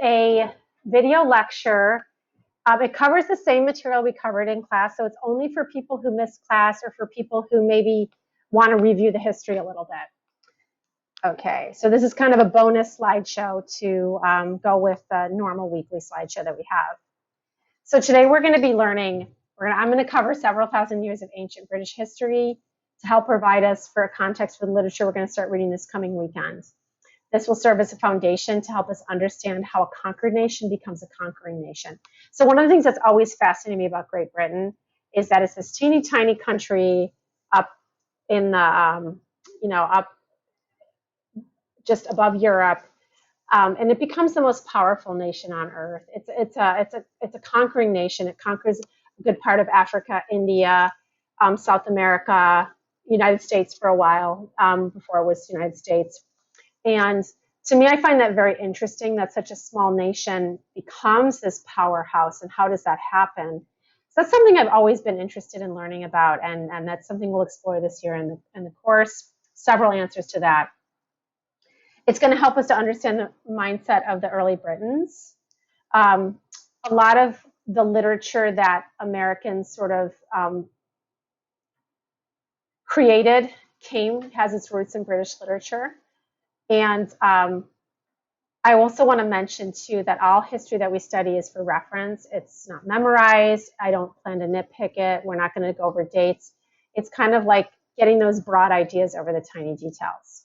a video lecture. It covers the same material we covered in class, so it's only for people who missed class or for people who maybe want to review the history a little bit. Okay, so this is kind of a bonus slideshow to go with the normal weekly slideshow that we have. So today we're going to be learning, I'm going to cover several thousand years of ancient British history to help provide us for a context for the literature we're going to start reading this coming weekend. This will serve as a foundation to help us understand how a conquered nation becomes a conquering nation. So one of the things that's always fascinated me about Great Britain is that it's this teeny tiny country up in the, up just above Europe, and it becomes the most powerful nation on earth. It's a conquering nation. It conquers a good part of Africa, India, South America, United States for a while before it was the United States. And to me, I find that very interesting that such a small nation becomes this powerhouse, and how does that happen? So that's something I've always been interested in learning about, and that's something we'll explore this year in the course. Several answers to that. It's going to help us to understand the mindset of the early Britons. A lot of the literature that Americans sort of created has its roots in British literature. And I also want to mention, too, that all history that we study is for reference. It's not memorized. I don't plan to nitpick it. We're not going to go over dates. It's kind of like getting those broad ideas over the tiny details.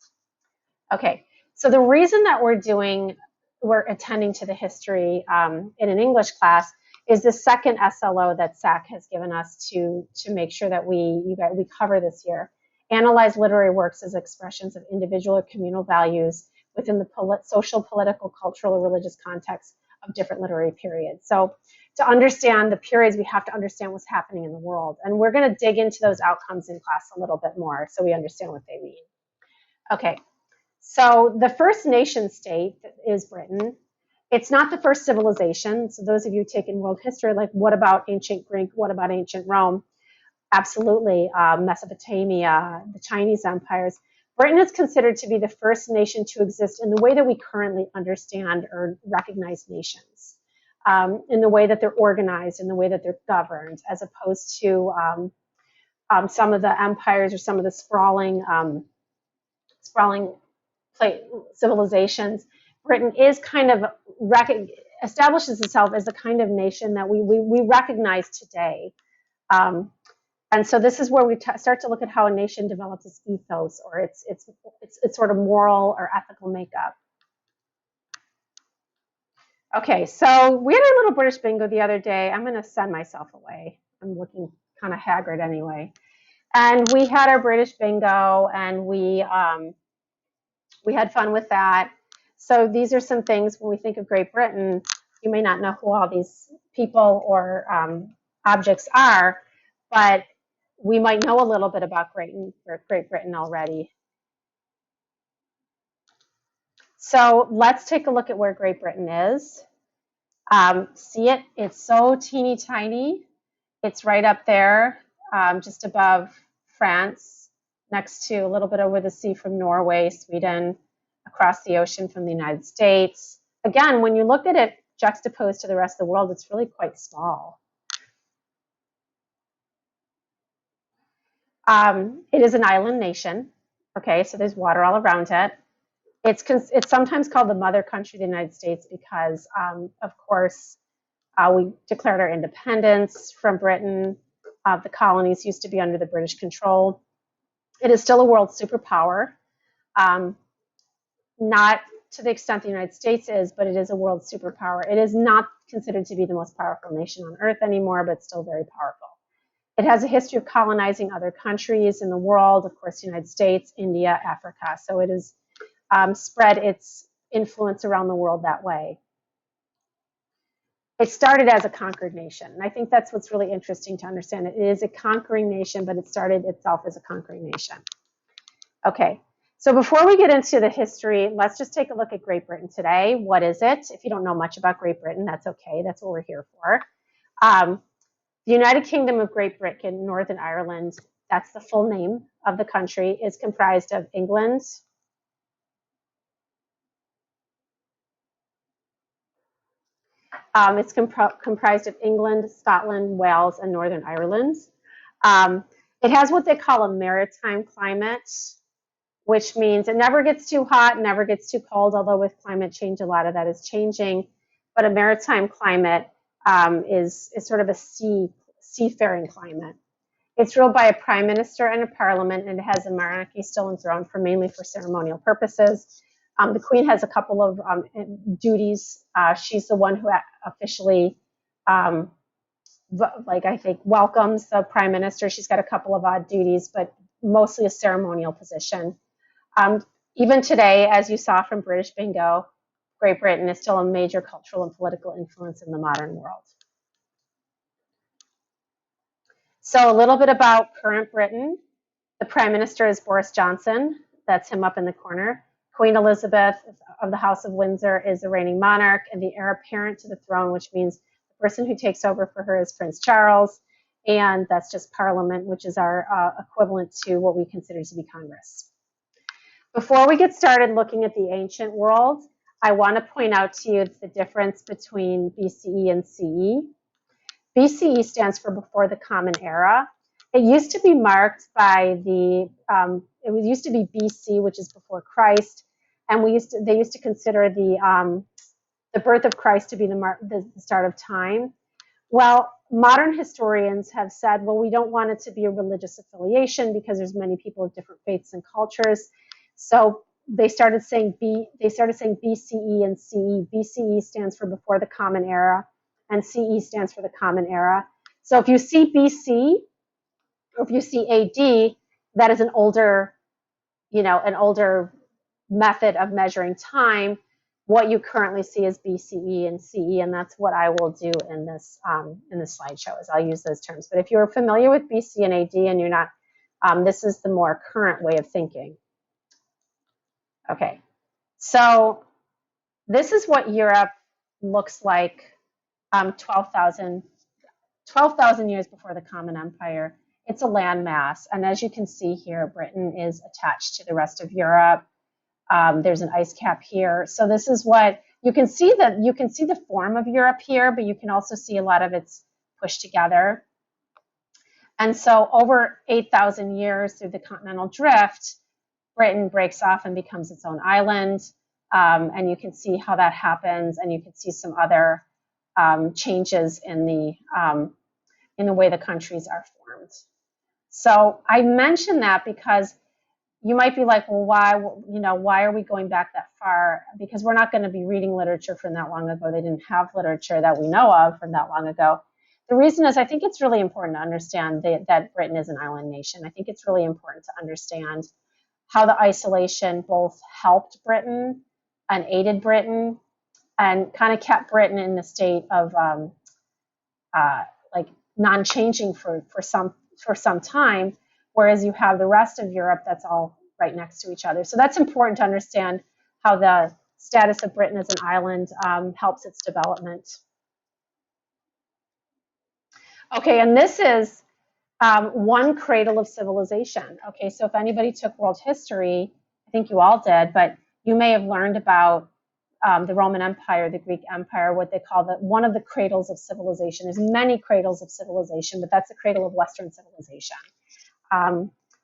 Okay, so the reason that we're attending to the history in an English class is the second SLO that SAC has given us to make sure that we cover this year. Analyze literary works as expressions of individual or communal values within the social, political, cultural, or religious context of different literary periods. So to understand the periods, we have to understand what's happening in the world. And we're going to dig into those outcomes in class a little bit more so we understand what they mean. Okay, so the first nation state is Britain. It's not the first civilization. So those of you taking world history, like what about ancient Greek? What about ancient Rome? Absolutely, Mesopotamia, the Chinese empires. Britain is considered to be the first nation to exist in the way that we currently understand or recognize nations, in the way that they're organized, in the way that they're governed, as opposed to some of the empires or some of the sprawling civilizations. Britain is kind of establishes itself as the kind of nation that we recognize today. And so this is where we start to look at how a nation develops its ethos or its sort of moral or ethical makeup. Okay, so we had a little British bingo the other day. I'm going to send myself away. I'm looking kind of haggard anyway. And we had our British bingo, and we had fun with that. So these are some things when we think of Great Britain. You may not know who all these people or objects are, but we might know a little bit about Great Britain already. So let's take a look at where Great Britain is. See it? It's so teeny tiny. It's right up there, just above France, next to a little bit over the sea from Norway, Sweden, across the ocean from the United States. Again, when you look at it juxtaposed to the rest of the world, it's really quite small. It is an island nation, okay, so there's water all around it. It's sometimes called the mother country of the United States because, of course, we declared our independence from Britain. The colonies used to be under the British control. It is still a world superpower, not to the extent the United States is, but it is a world superpower. It is not considered to be the most powerful nation on earth anymore, but still very powerful. It has a history of colonizing other countries in the world, of course, the United States, India, Africa. So it has spread its influence around the world that way. It started as a conquered nation. And I think that's what's really interesting to understand. It is a conquering nation, but it started itself as a conquering nation. Okay, so before we get into the history, let's just take a look at Great Britain today. What is it? If you don't know much about Great Britain, that's okay. That's what we're here for. The United Kingdom of Great Britain, Northern Ireland, that's the full name of the country, is comprised of England, It's comprised of England, Scotland, Wales, and Northern Ireland. It has what they call a maritime climate, which means it never gets too hot, never gets too cold, although with climate change, a lot of that is changing. But a maritime climate is sort of a seafaring climate. It's ruled by a prime minister and a parliament, and it has a monarchy still enthroned mainly for ceremonial purposes. The queen has a couple of duties. She's the one who officially, I think, welcomes the prime minister. She's got a couple of odd duties, but mostly a ceremonial position. Even today, as you saw from British Bingo, Great Britain is still a major cultural and political influence in the modern world. So a little bit about current Britain. The Prime Minister is Boris Johnson. That's him up in the corner. Queen Elizabeth of the House of Windsor is the reigning monarch and the heir apparent to the throne, which means the person who takes over for her is Prince Charles. And that's just Parliament, which is our equivalent to what we consider to be Congress. Before we get started looking at the ancient world, I want to point out to you the difference between BCE and CE. BCE stands for before the Common Era. It used to be marked by it used to be BC, which is before Christ, and they used to consider the birth of Christ to be the start of time. Well, modern historians have said, well, we don't want it to be a religious affiliation because there's many people of different faiths and cultures. So they started saying BCE and CE. BCE stands for before the Common Era, and CE stands for the Common Era. So if you see BC or if you see AD, that is an older method of measuring time. What you currently see is BCE and CE, and that's what I will do in this slideshow. Is I'll use those terms. But if you're familiar with BC and AD and you're not, this is the more current way of thinking. Okay, so this is what Europe looks like 12,000 years before the Common Empire. It's a landmass, and as you can see here, Britain is attached to the rest of Europe. There's an ice cap here, so this is what you can see. You can see the form of Europe here, but you can also see a lot of it's pushed together. And so, over 8,000 years through the continental drift, Britain breaks off and becomes its own island, and you can see how that happens, and you can see some other changes in the way the countries are formed. So I mention that because you might be like, well, why are we going back that far? Because we're not going to be reading literature from that long ago. They didn't have literature that we know of from that long ago. The reason is I think it's really important to understand that Britain is an island nation. I think it's really important to understand how the isolation both helped Britain and aided Britain and kind of kept Britain in the state of non-changing for some time, whereas you have the rest of Europe that's all right next to each other. So that's important to understand how the status of Britain as an island helps its development. Okay, and this is one cradle of civilization. Okay, so if anybody took world history, I think you all did, but you may have learned about the Roman Empire, the Greek Empire, what they call one of the cradles of civilization. There's many cradles of civilization, but that's the cradle of Western civilization.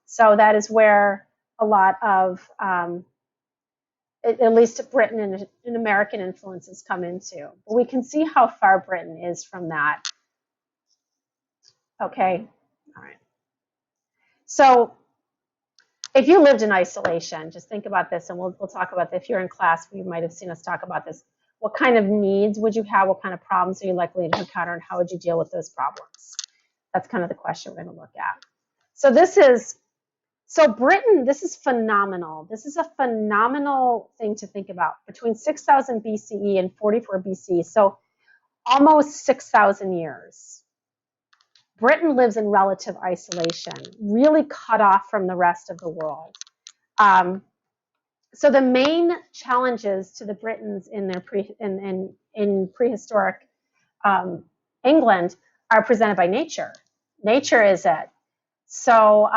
So that is where a lot of, at least Britain and American influences come into. But we can see how far Britain is from that. Okay, all right. So if you lived in isolation, just think about this, and we'll talk about this. If you're in class, you might have seen us talk about this. What kind of needs would you have? What kind of problems are you likely to encounter, and how would you deal with those problems? That's kind of the question we're going to look at. So Britain, this is phenomenal. This is a phenomenal thing to think about. Between 6,000 BCE and 44 BC, so almost 6,000 years. Britain lives in relative isolation, really cut off from the rest of the world. So the main challenges to the Britons in their prehistoric England are presented by nature. Nature is it. So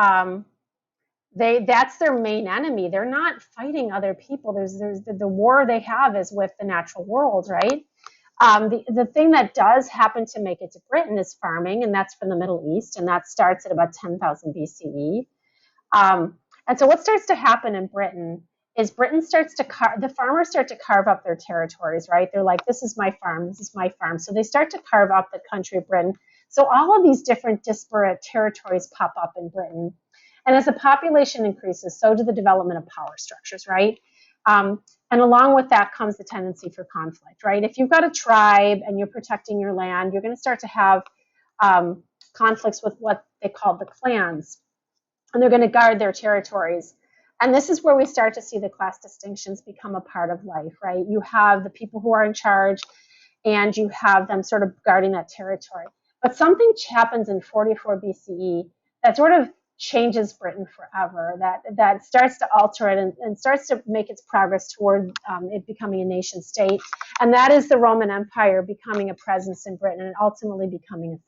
that's their main enemy. They're not fighting other people. The war they have is with the natural world, right? The thing that does happen to make it to Britain is farming, and that's from the Middle East, and that starts at about 10,000 BCE. And so what starts to happen in Britain is the farmers start to carve up their territories, right? They're like, this is my farm, this is my farm. So they start to carve up the country of Britain. So all of these different disparate territories pop up in Britain. And as the population increases, so do the development of power structures, right? And along with that comes the tendency for conflict, right? If you've got a tribe and you're protecting your land, you're going to start to have conflicts with what they call the clans, and they're going to guard their territories. And this is where we start to see the class distinctions become a part of life, right? You have the people who are in charge, and you have them sort of guarding that territory. But something happens in 44 BCE that sort of changes Britain forever, that starts to alter it and starts to make its progress toward it becoming a nation state. And that is the Roman Empire becoming a presence in Britain and ultimately becoming a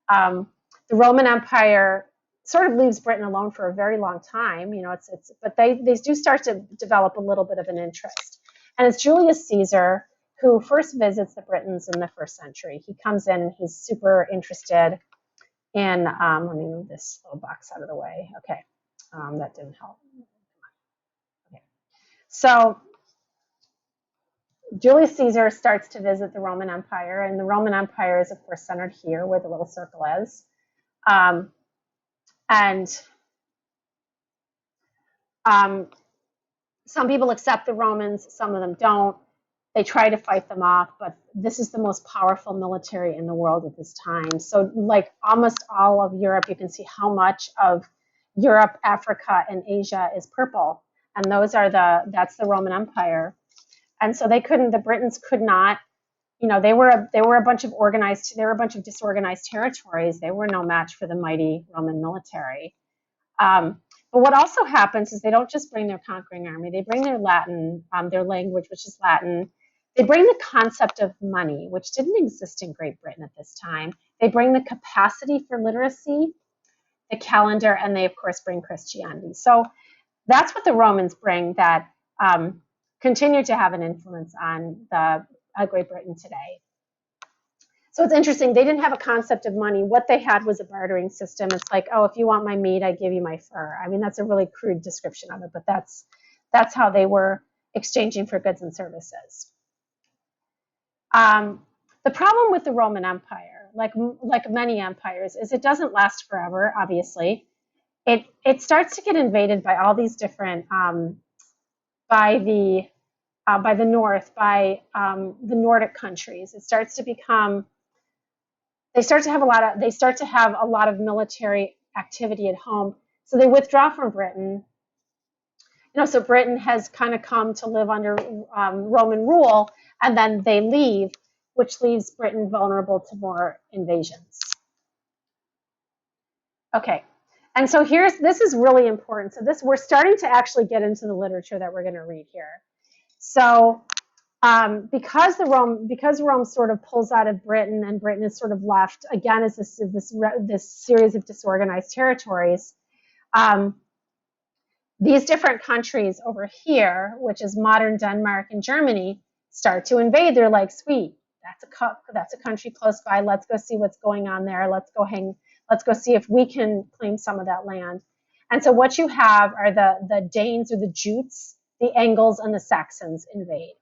threat. The Roman Empire sort of leaves Britain alone for a very long time, but they do start to develop a little bit of an interest. And it's Julius Caesar who first visits the Britons in the 1st century. He comes in, he's super interested in, let me move this little box out of the way. Okay, that didn't help. Okay. So Julius Caesar starts to visit the Roman Empire, and the Roman Empire is, of course, centered here where the little circle is. Some people accept the Romans, some of them don't. They try to fight them off, but this is the most powerful military in the world at this time. So like almost all of Europe, you can see how much of Europe, Africa, and Asia is purple. And that's the Roman Empire. And so the Britons could not, they were a bunch of disorganized territories. They were no match for the mighty Roman military. But what also happens is they don't just bring their conquering army, they bring their Latin, their language, which is Latin. They bring the concept of money, which didn't exist in Great Britain at this time. They bring the capacity for literacy, the calendar, and they, of course, bring Christianity. So that's what the Romans bring that continue to have an influence on Great Britain today. So it's interesting. They didn't have a concept of money. What they had was a bartering system. It's like, oh, if you want my meat, I give you my fur. I mean, that's a really crude description of it, but that's how they were exchanging for goods and services. The problem with the Roman Empire, like many empires, is it doesn't last forever. Obviously, it starts to get invaded by all these different by the north, by the Nordic countries. It starts to become they start to have a lot of military activity at home. So they withdraw from Britain. So Britain has kind of come to live under Roman rule, and then they leave, which leaves Britain vulnerable to more invasions. Okay, and so this is really important. So we're starting to actually get into the literature that we're going to read here. So because Rome sort of pulls out of Britain, and Britain is sort of left again as this series of disorganized territories. These different countries over here, which is modern Denmark and Germany, start to invade. They're like, sweet, that's a country close by. Let's go see what's going on there. Let's go see if we can claim some of that land. And so what you have are the Danes or the Jutes, the Angles, and the Saxons invade.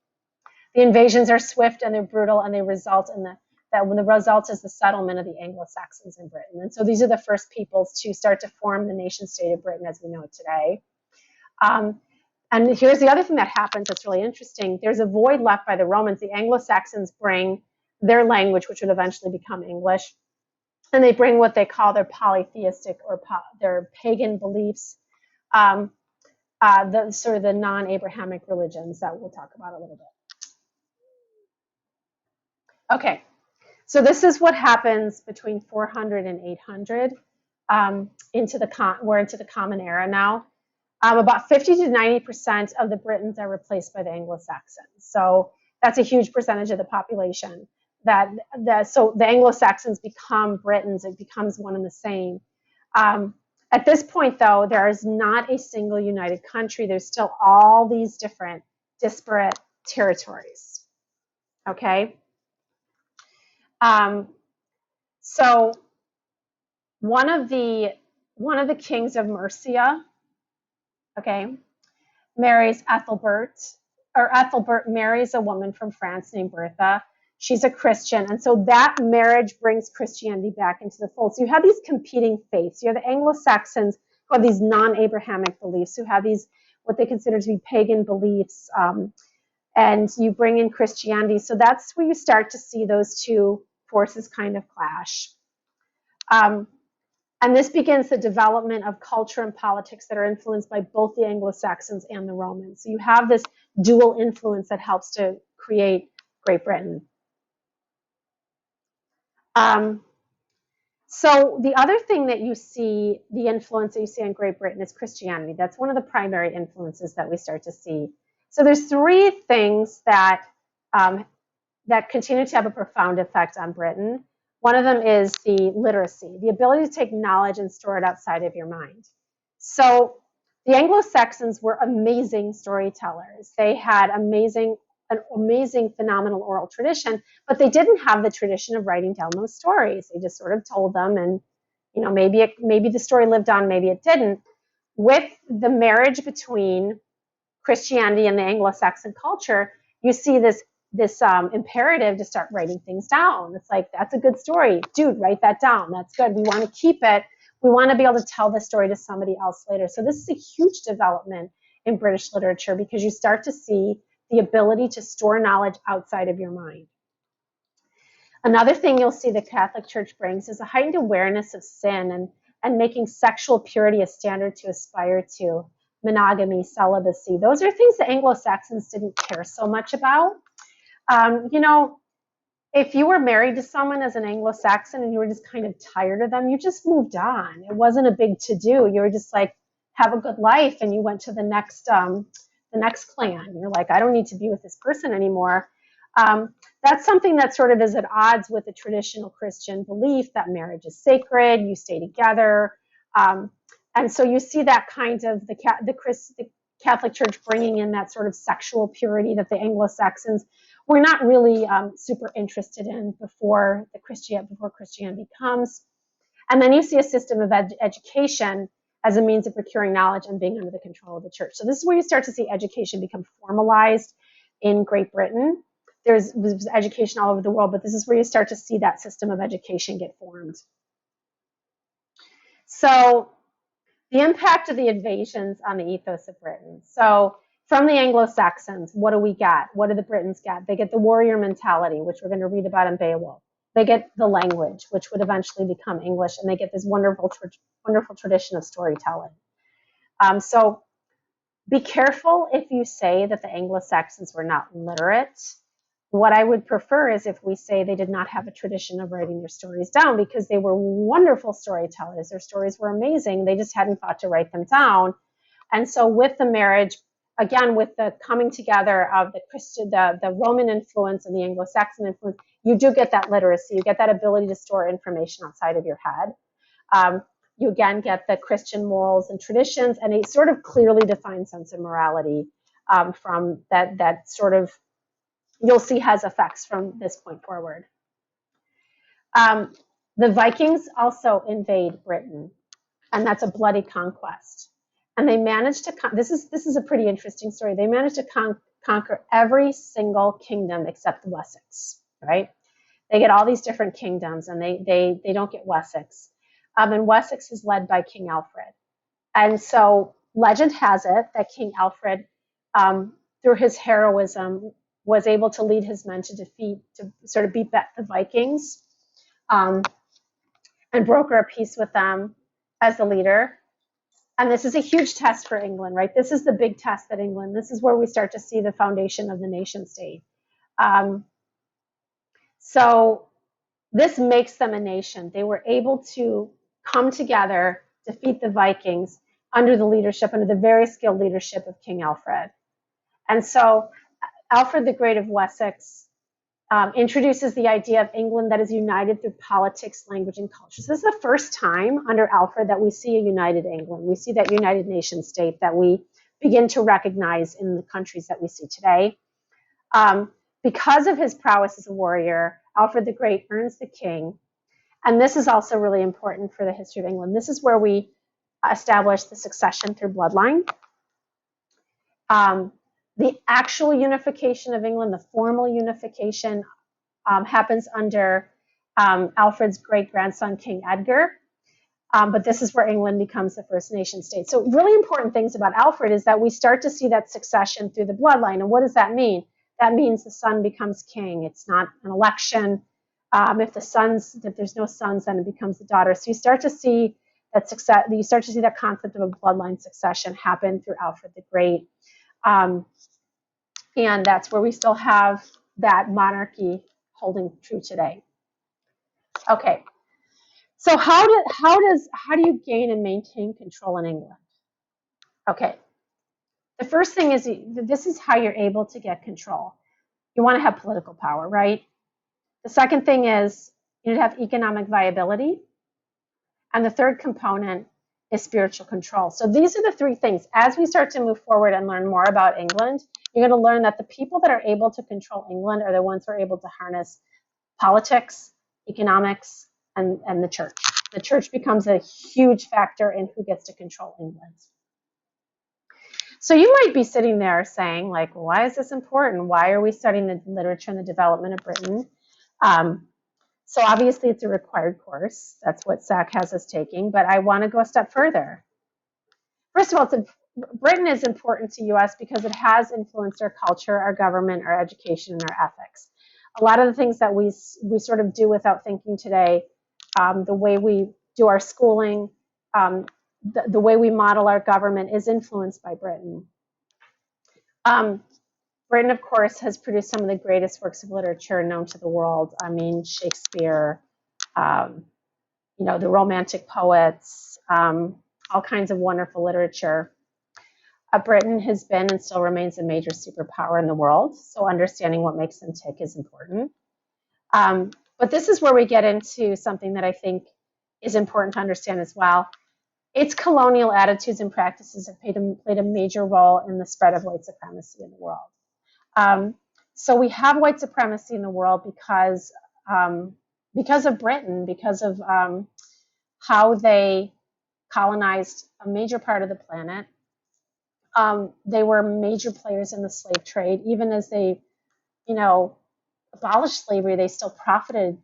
The invasions are swift and they're brutal, and they result in the result is the settlement of the Anglo-Saxons in Britain. And so these are the first peoples to start to form the nation state of Britain as we know it today. And here's the other thing that happens that's really interesting. There's a void left by the Romans. The Anglo-Saxons bring their language, which would eventually become English, and they bring what they call their polytheistic or their pagan beliefs, the sort of the non-Abrahamic religions that we'll talk about a little bit. Okay, so this is what happens between 400 and 800. We're into the Common Era now. About 50 to 90% of the Britons are replaced by the Anglo-Saxons. So that's a huge percentage of the population. So the Anglo-Saxons become Britons. It becomes one and the same. At this point, though, there is not a single united country. There's still all these different disparate territories. Okay? So one of the kings of Mercia, okay, marries Ethelbert, or Ethelbert marries a woman from France named Bertha. She's a Christian, and so that marriage brings Christianity back into the fold. So you have these competing faiths. You have the Anglo-Saxons who have these non-Abrahamic beliefs, who have these what they consider to be pagan beliefs, and you bring in Christianity. So that's where you start to see those two forces kind of clash. And this begins the development of culture and politics that are influenced by both the Anglo-Saxons and the Romans. So you have this dual influence that helps to create Great Britain. So the other thing that you see, the influence that you see on Great Britain is Christianity. That's one of the primary influences that we start to see. So there's three things that that continue to have a profound effect on Britain. One of them is the literacy, the ability to take knowledge and store it outside of your mind. So the Anglo-Saxons were amazing storytellers. They had an amazing, phenomenal oral tradition, but they didn't have the tradition of writing down those stories. They just sort of told them, and maybe the story lived on, maybe it didn't. With the marriage between Christianity and the Anglo-Saxon culture, you see this imperative to start writing things down. It's like, that's a good story. Dude, write that down. That's good. We want to keep it. We want to be able to tell the story to somebody else later. So this is a huge development in British literature because you start to see the ability to store knowledge outside of your mind. Another thing you'll see the Catholic Church brings is a heightened awareness of sin and making sexual purity a standard to aspire to. Monogamy, celibacy. Those are things the Anglo-Saxons didn't care so much about. If you were married to someone as an Anglo-Saxon and you were just kind of tired of them, you just moved on. It wasn't a big to-do. You were just like, have a good life, and you went to the next clan. You're like, I don't need to be with this person anymore. That's something that sort of is at odds with the traditional Christian belief that marriage is sacred, you stay together. And so you see that kind of the Catholic Church bringing in that sort of sexual purity that the Anglo-Saxons were not really super interested in before Christianity comes. And then you see a system of education as a means of procuring knowledge and being under the control of the church. So this is where you start to see education become formalized in Great Britain. There's education all over the world, but this is where you start to see that system of education get formed. So the impact of the invasions on the ethos of Britain. So from the Anglo-Saxons, what do we get? What do the Britons get? They get the warrior mentality, which we're going to read about in Beowulf. They get the language, which would eventually become English, and they get this wonderful tradition of storytelling. So be careful if you say that the Anglo-Saxons were not literate. What I would prefer is if we say they did not have a tradition of writing their stories down, because they were wonderful storytellers. Their stories were amazing. They just hadn't thought to write them down. And so with the marriage, again, with the coming together of the Roman influence and the Anglo-Saxon influence, you do get that literacy. You get that ability to store information outside of your head. You again get the Christian morals and traditions, and a sort of clearly defined sense of morality from that sort of, you'll see has effects from this point forward. The Vikings also invade Britain, and that's a bloody conquest. And they managed to, this is a pretty interesting story. They managed to conquer every single kingdom except Wessex, right? They get all these different kingdoms, and they don't get Wessex. And Wessex is led by King Alfred. And so legend has it that King Alfred, through his heroism, was able to lead his men to sort of beat back the Vikings, and broker a peace with them as the leader. And this is a huge test for England, right? This is the big test that England, this is where we start to see the foundation of the nation state. So this makes them a nation. They were able to come together, defeat the Vikings under the very skilled leadership of King Alfred. And so Alfred the Great of Wessex introduces the idea of England that is united through politics, language, and culture. So this is the first time under Alfred that we see a united England. We see that united nation state that we begin to recognize in the countries that we see today. Because of his prowess as a warrior, Alfred the Great earns the king. And this is also really important for the history of England. This is where we establish the succession through bloodline. The actual unification of England, the formal unification, happens under Alfred's great-grandson, King Edgar. But this is where England becomes the first nation state. So really important things about Alfred is that we start to see that succession through the bloodline. And what does that mean? That means the son becomes king. It's not an election. If there's no sons, then it becomes the daughter. So you start to see that success. You start to see that concept of a bloodline succession happen through Alfred the Great, and that's where we still have that monarchy holding true today. Okay, so how do you gain and maintain control in England? Okay, the first thing is this is how you're able to get control. You want to have political power, right? The second thing is you need to have economic viability. And the third component is spiritual control. So these are the three things. As we start to move forward and learn more about England, you're going to learn that the people that are able to control England are the ones who are able to harness politics, economics, and the church. The church becomes a huge factor in who gets to control England. So you might be sitting there saying, like, why is this important? Why are we studying the literature and the development of Britain? So obviously it's a required course. That's what SAC has us taking, but I want to go a step further. First of all, Britain is important to us because it has influenced our culture, our government, our education, and our ethics. A lot of the things that we sort of do without thinking today, the way we do our schooling, the way we model our government is influenced by Britain. Britain, of course, has produced some of the greatest works of literature known to the world. I mean, Shakespeare, the Romantic poets, all kinds of wonderful literature. Britain has been and still remains a major superpower in the world, so understanding what makes them tick is important. But this is where we get into something that I think is important to understand as well. Its colonial attitudes and practices have played a major role in the spread of white supremacy in the world. So we have white supremacy in the world because of Britain, because of how they colonized a major part of the planet. They were major players in the slave trade. Even as they, abolished slavery, they still profited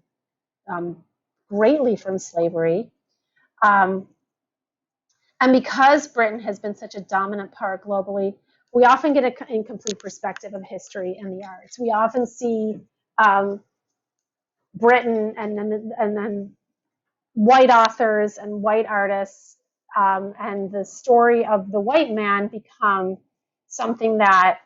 greatly from slavery. And because Britain has been such a dominant power globally, we often get an incomplete perspective of history and the arts. We often see Britain and then white authors and white artists and the story of the white man become something that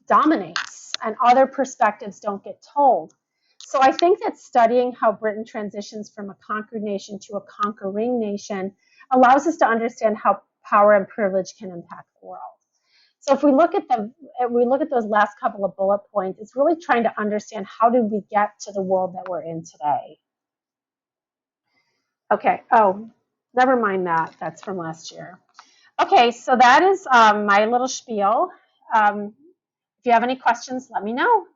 dominates, and other perspectives don't get told. So I think that studying how Britain transitions from a conquered nation to a conquering nation allows us to understand how power and privilege can impact the world. So if we look at those last couple of bullet points, it's really trying to understand how did we get to the world that we're in today. Okay, oh, never mind that. That's from last year. Okay, so that is my little spiel. If you have any questions, let me know.